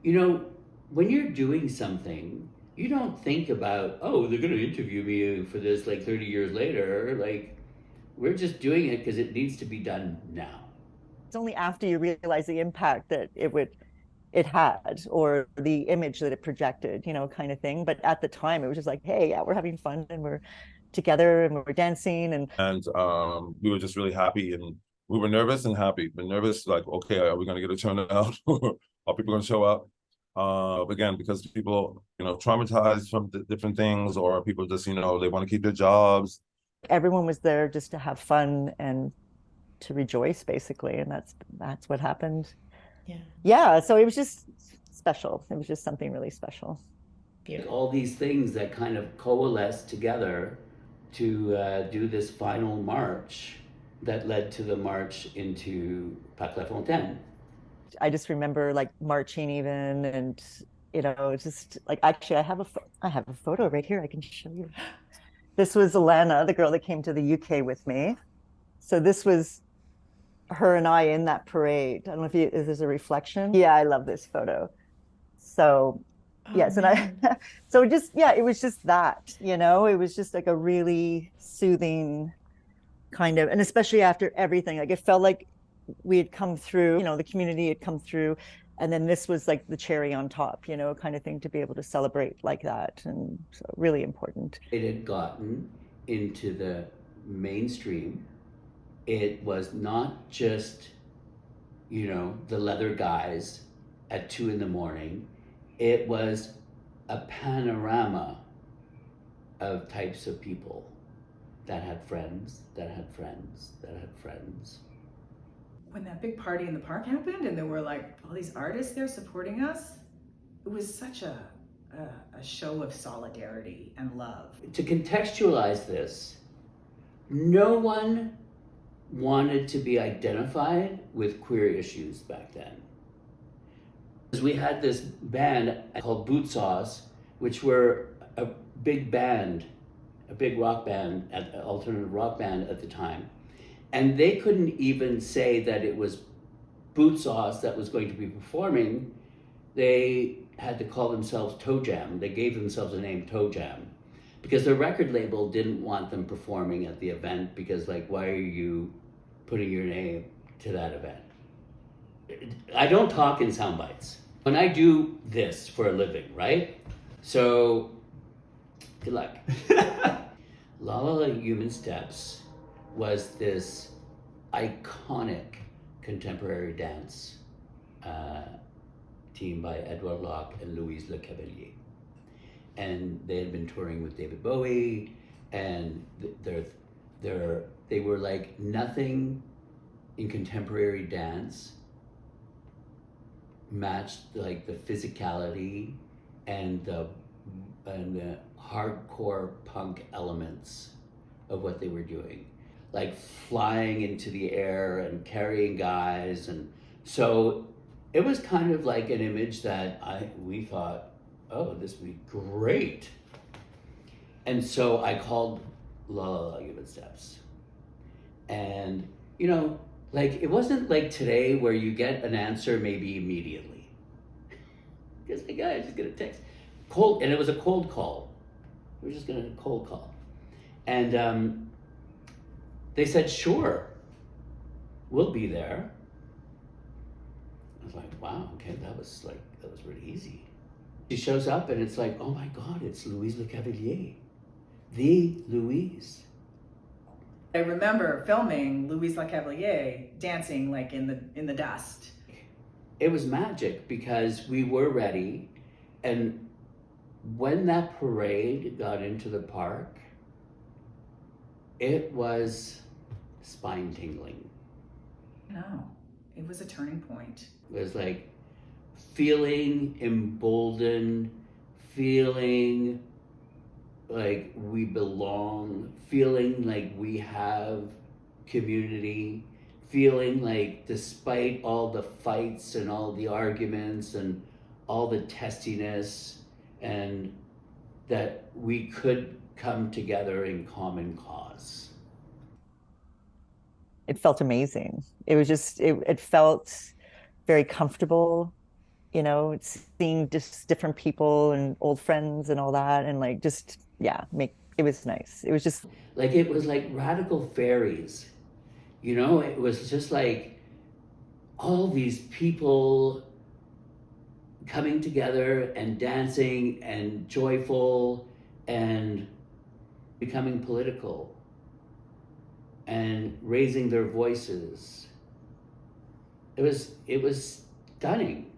You know, when you're doing something, you don't think about, oh, they're going to interview me for this like 30 years later. Like, we're just doing it because it needs to be done now. It's only after you realize the impact that it had, or the image that it projected, kind of thing. But at the time, it was just like, hey, yeah, we're having fun and we're together and we're dancing. And And we were just really happy, and we were nervous and happy. But nervous, like, okay, are we going to get a turnout? Are people going to show up? Again, because people, traumatized from different things, or people just, they want to keep their jobs. everyone was there just to have fun and to rejoice, basically. And that's what happened. Yeah. Yeah. So it was just special. It was just something really special. Beautiful. All these things that kind of coalesced together to do this final march that led to the march into Parc La Fontaine. I just remember like marching even, and just like, actually I have a photo right here I can show you. This was Alana, the girl that came to the UK with me. So this was her and I in that parade. I don't know if there's a reflection. Yeah, I love this photo. So yes, and I so just, yeah, it was just that, it was just like a really soothing kind of, and especially after everything, like it felt like we had come through, the community had come through, and then this was like the cherry on top, kind of thing, to be able to celebrate like that. And so really important. It had gotten into the mainstream. It was not just, the leather guys at 2 in the morning. It was a panorama of types of people that had friends, that had friends, that had friends. When that big party in the park happened and there were like all these artists there supporting us, it was such a show of solidarity and love. To contextualize this, no one wanted to be identified with queer issues back then. We had this band called Boot Sauce, which were a big band, a big rock band, alternative rock band at the time. And they couldn't even say that it was Boot Sauce that was going to be performing. They had to call themselves Toe Jam. They gave themselves a name, Toe Jam, because the record label didn't want them performing at the event, because like, why are you putting your name to that event? I don't talk in sound bites. When I do this for a living, right? So, good luck. La La La Human Steps was this iconic contemporary dance team by Edouard Locke and Louise Le Cavalier. And they had been touring with David Bowie, and they were like nothing in contemporary dance matched like the physicality and the hardcore punk elements of what they were doing, like flying into the air and carrying guys. And so it was kind of like an image that we thought, oh, this would be great. And so I called La La La Human Steps. And like, it wasn't like today where you get an answer maybe immediately. Because the guy just get a text. And it was a cold call. We were just gonna cold call. And they said, sure, we'll be there. I was like, wow, okay, that was really easy. She shows up and it's like, oh my God, it's Louise Le Cavalier. The Louise. I remember filming Louise Le Cavalier dancing like in the dust. It was magic because we were ready, and when that parade got into the park, it was spine tingling. No, it was a turning point. It was like feeling emboldened, feeling like we belong, feeling like we have community, feeling like despite all the fights and all the arguments and all the testiness, and that we could come together in common cause. It felt amazing. It was just, it felt very comfortable. you know, seeing just different people and old friends and all that, and like just yeah, it was nice. It was just Like it was like radical fairies, you know. It was just like all these people coming together and dancing and joyful and becoming political and raising their voices. It was stunning.